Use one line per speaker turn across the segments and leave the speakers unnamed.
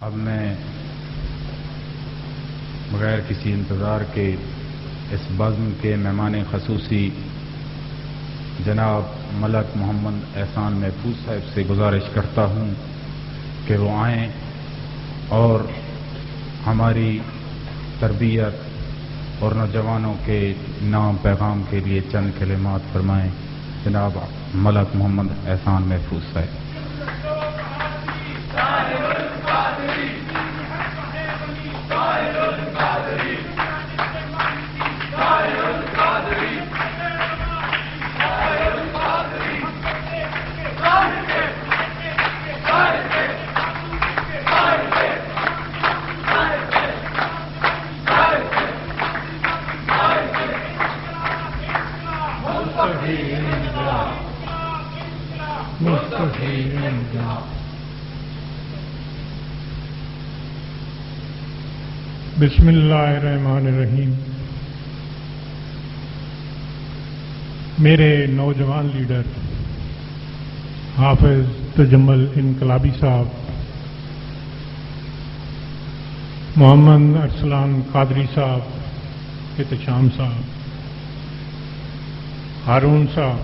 اب میں بغیر کسی انتظار کے اس بزم کے مہمان خصوصی جناب ملک محمد احسان محفوظ صاحب سے گزارش کرتا ہوں کہ وہ آئیں اور ہماری تربیت اور نوجوانوں کے نام پیغام کے لیے چند کلمات فرمائیں۔ جناب ملک محمد احسان محفوظ صاحب۔
بسم اللہ الرحمن الرحیم۔ میرے نوجوان لیڈر حافظ تجمل انقلابی صاحب، محمد ارسلان قادری صاحب، احتشام صاحب، ہارون صاحب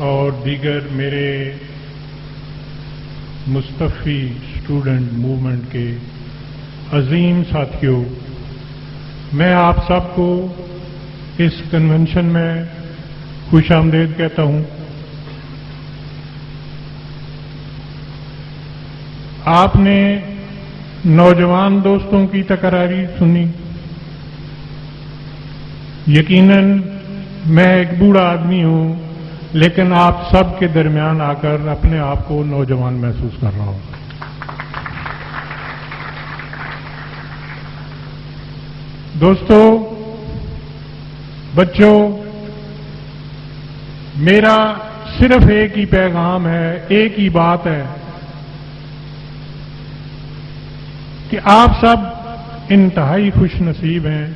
اور دیگر میرے مصطفی اسٹوڈنٹ موومنٹ کے عظیم ساتھیوں، میں آپ سب کو اس کنونشن میں خوش آمدید کہتا ہوں۔ آپ نے نوجوان دوستوں کی تقراری سنی۔ یقیناً میں ایک بوڑھا آدمی ہوں، لیکن آپ سب کے درمیان آ کر اپنے آپ کو نوجوان محسوس کر رہا ہوں۔ دوستو، بچوں، میرا صرف ایک ہی پیغام ہے، ایک ہی بات ہے کہ آپ سب انتہائی خوش نصیب ہیں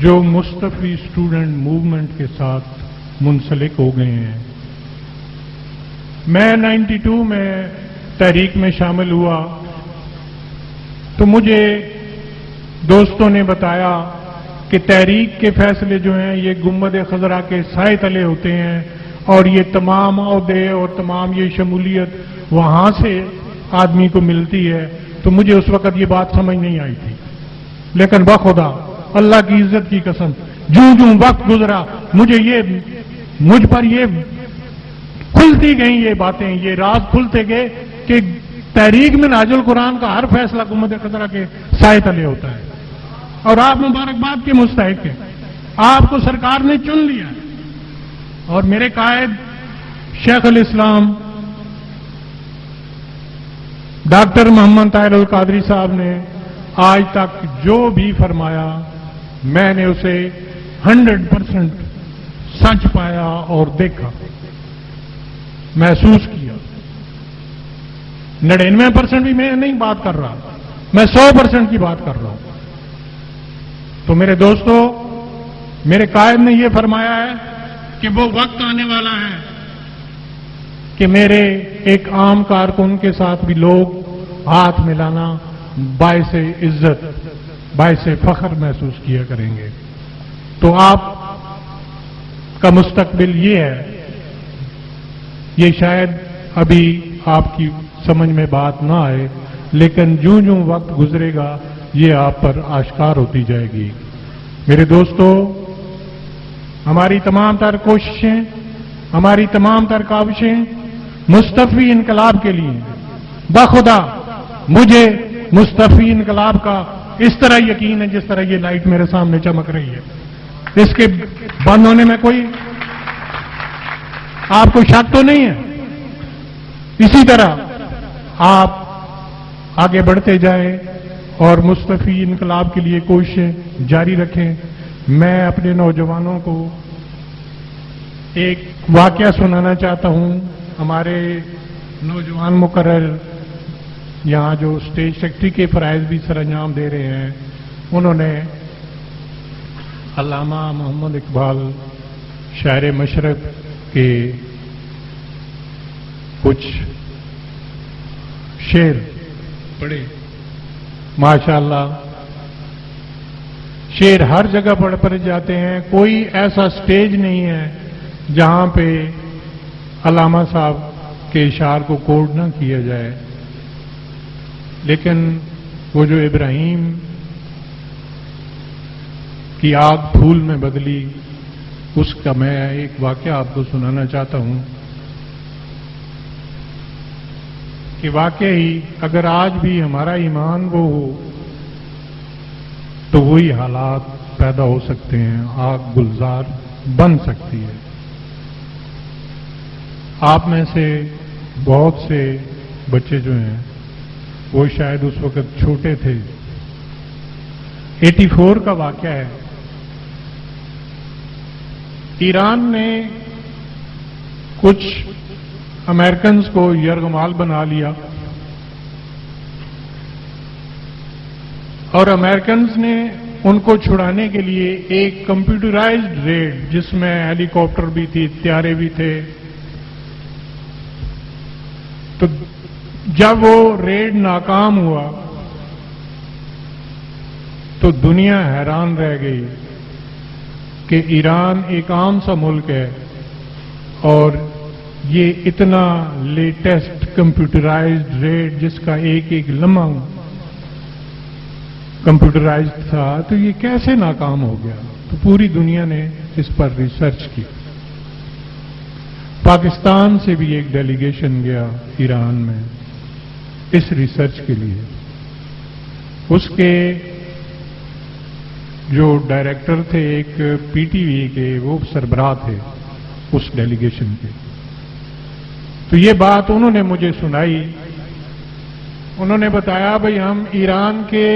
جو مصطفی اسٹوڈنٹ موومنٹ کے ساتھ منسلک ہو گئے ہیں۔ میں 92 میں تحریک میں شامل ہوا تو مجھے دوستوں نے بتایا کہ تحریک کے فیصلے جو ہیں یہ گنبد خضرا کے سائے تلے ہوتے ہیں اور یہ تمام عہدے اور تمام یہ شمولیت وہاں سے آدمی کو ملتی ہے۔ تو مجھے اس وقت یہ بات سمجھ نہیں آئی تھی، لیکن بخدا اللہ کی عزت کی قسم جوں وقت گزرا مجھ پر یہ کھلتی گئیں یہ باتیں، یہ راز کھلتے گئے کہ تحریک میں ناج القرآن کا ہر فیصلہ گنبد خضرا کے سائے تلے ہوتا ہے، اور آپ مبارکباد کے مستحق ہیں۔ آپ کو سرکار نے چن لیا، اور میرے قائد شیخ الاسلام ڈاکٹر محمد طاہر القادری صاحب نے آج تک جو بھی فرمایا میں نے اسے 100% سچ پایا اور دیکھا، محسوس کیا۔ 99% بھی میں نہیں بات کر رہا، میں 100% کی بات کر رہا ہوں۔ تو میرے دوستو، میرے قائد نے یہ فرمایا ہے کہ وہ وقت آنے والا ہے کہ میرے ایک عام کارکن کے ساتھ بھی لوگ ہاتھ ملانا باعث عزت، باعث فخر محسوس کیا کریں گے۔ تو آپ کا مستقبل یہ ہے، یہ شاید ابھی آپ کی سمجھ میں بات نہ آئے، لیکن جوں وقت گزرے گا یہ آپ پر آشکار ہوتی جائے گی۔ میرے دوستو، ہماری تمام تر کوششیں، ہماری تمام تر کاوشیں مصطفی انقلاب کے لیے۔ بخدا مجھے مصطفی انقلاب کا اس طرح یقین ہے جس طرح یہ لائٹ میرے سامنے چمک رہی ہے، اس کے بند ہونے میں کوئی آپ کو شک تو نہیں ہے۔ اسی طرح آپ آگے بڑھتے جائیں اور مصطفی انقلاب کے لیے کوششیں جاری رکھیں۔ میں اپنے نوجوانوں کو ایک واقعہ سنانا چاہتا ہوں۔ ہمارے نوجوان مقرر یہاں جو اسٹیج سیکرٹری کے فرائض بھی سر انجام دے رہے ہیں، انہوں نے علامہ محمد اقبال شاعر مشرق کے کچھ شعر پڑھے، ماشاءاللہ شعر ہر جگہ پڑھ جاتے ہیں، کوئی ایسا سٹیج نہیں ہے جہاں پہ علامہ صاحب کے اشعار کو کوٹ نہ کیا جائے۔ لیکن وہ جو ابراہیم کی آگ پھول میں بدلی، اس کا میں ایک واقعہ آپ کو سنانا چاہتا ہوں کہ واقعی اگر آج بھی ہمارا ایمان وہ ہو تو وہی حالات پیدا ہو سکتے ہیں، آگ گلزار بن سکتی ہے۔ آپ میں سے بہت سے بچے جو ہیں وہ شاید اس وقت چھوٹے تھے۔ 84 کا واقعہ ہے، ایران نے کچھ امریکنز کو یرغمال بنا لیا اور امریکنز نے ان کو چھڑانے کے لیے ایک کمپیوٹرائزڈ ریڈ، جس میں ہیلی کاپٹر بھی تھی، طیارے بھی تھے، تو جب وہ ریڈ ناکام ہوا تو دنیا حیران رہ گئی کہ ایران ایک عام سا ملک ہے اور یہ اتنا لیٹسٹ کمپیوٹرائزڈ ریڈ جس کا ایک ایک لمحہ کمپیوٹرائزڈ تھا، تو یہ کیسے ناکام ہو گیا؟ تو پوری دنیا نے اس پر ریسرچ کی۔ پاکستان سے بھی ایک ڈیلیگیشن گیا ایران میں اس ریسرچ کے لیے۔ اس کے جو ڈائریکٹر تھے ایک پی ٹی وی کے، وہ سربراہ تھے اس ڈیلیگیشن کے۔ تو یہ بات انہوں نے مجھے سنائی، انہوں نے بتایا بھئی ہم ایران کے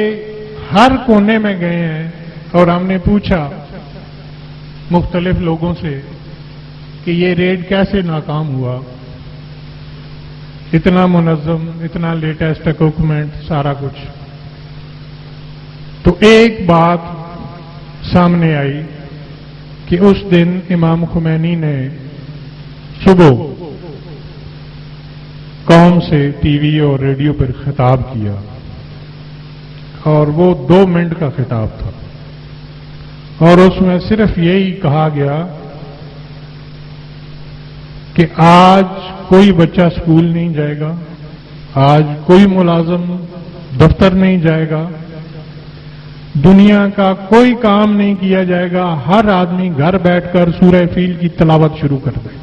ہر کونے میں گئے ہیں اور ہم نے پوچھا مختلف لوگوں سے کہ یہ ریڈ کیسے ناکام ہوا، اتنا منظم، اتنا لیٹسٹ اکوپمنٹ، سارا کچھ۔ تو ایک بات سامنے آئی کہ اس دن امام خمینی نے صبح قوم سے ٹی وی اور ریڈیو پر خطاب کیا، اور وہ 2 منٹ کا خطاب تھا، اور اس میں صرف یہی کہا گیا کہ آج کوئی بچہ اسکول نہیں جائے گا، آج کوئی ملازم دفتر نہیں جائے گا، دنیا کا کوئی کام نہیں کیا جائے گا، ہر آدمی گھر بیٹھ کر سورہ فیل کی تلاوت شروع کر دے۔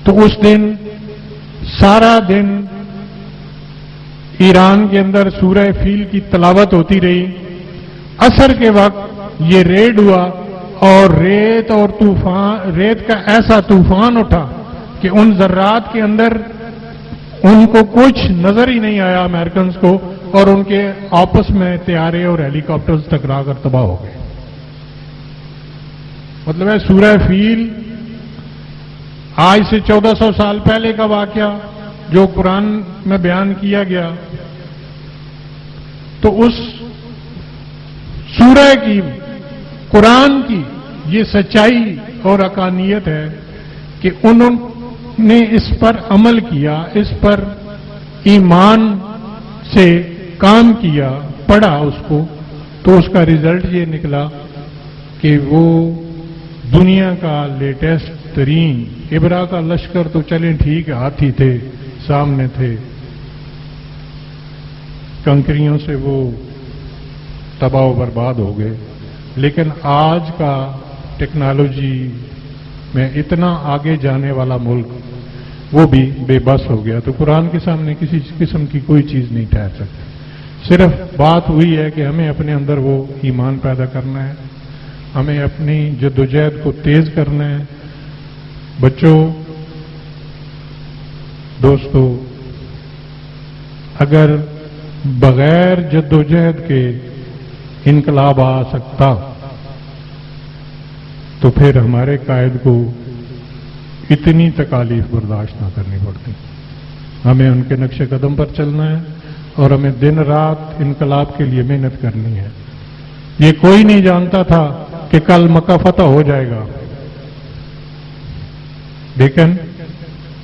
تو اس دن سارا دن ایران کے اندر سورہ فیل کی تلاوت ہوتی رہی۔ عصر کے وقت یہ ریڈ ہوا اور ریت کا ایسا طوفان اٹھا کہ ان ذرات کے اندر ان کو کچھ نظر ہی نہیں آیا امریکنز کو، اور ان کے آپس میں طیارے اور ہیلی کاپٹرز ٹکرا کر تباہ ہو گئے۔ مطلب ہے سورہ فیل آج سے 1400 سال پہلے کا واقعہ جو قرآن میں بیان کیا گیا، تو اس سورہ کی، قرآن کی یہ سچائی اور حقانیت ہے کہ انہوں نے اس پر عمل کیا، اس پر ایمان سے کام کیا، پڑھا اس کو، تو اس کا ریزلٹ یہ نکلا کہ وہ دنیا کا لیٹسٹ ترین، ابرا کا لشکر تو چلیں ٹھیک ہے، ہاتھی تھے سامنے تھے، کنکریوں سے وہ تباہ و برباد ہو گئے، لیکن آج کا ٹیکنالوجی میں اتنا آگے جانے والا ملک وہ بھی بے بس ہو گیا۔ تو قرآن کے سامنے کسی قسم کی کوئی چیز نہیں ٹھہر سکتی، صرف بات ہوئی ہے کہ ہمیں اپنے اندر وہ ایمان پیدا کرنا ہے، ہمیں اپنی جدوجہد کو تیز کرنا ہے۔ بچوں، دوستو، اگر بغیر جدوجہد کے انقلاب آ سکتا تو پھر ہمارے قائد کو اتنی تکالیف برداشت نہ کرنی پڑتی۔ ہمیں ان کے نقش قدم پر چلنا ہے اور ہمیں دن رات انقلاب کے لیے محنت کرنی ہے۔ یہ کوئی نہیں جانتا تھا کہ کل مکہ فتح ہو جائے گا، لیکن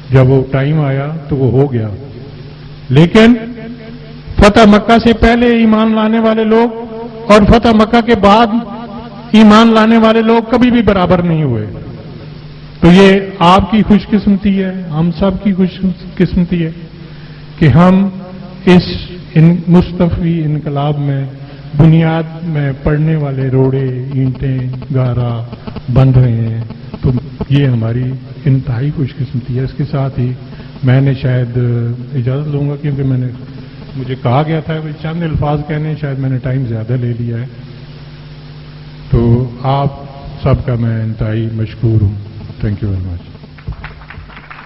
جب وہ ٹائم آیا تو وہ ہو گیا۔ لیکن فتح مکہ سے پہلے ایمان لانے والے لوگ اور فتح مکہ کے بعد ایمان لانے والے لوگ کبھی بھی برابر نہیں ہوئے. تو یہ آپ کی خوش قسمتی ہے, ہم سب کی خوش قسمتی ہے کہ ہم اس مصطفی انقلاب میں بنیاد میں پڑنے والے روڑے, اینٹیں, گارا بن رہے ہیں. تو یہ ہماری انتہائی خوش قسمتی ہے. اس کے ساتھ ہی میں نے شاید اجازت لوں گا, کیونکہ مجھے کہا گیا تھا کہ چند الفاظ کہنے, شاید میں نے ٹائم زیادہ لے لیا ہے. تو آپ سب کا میں انتہائی مشکور ہوں. Thank you very much.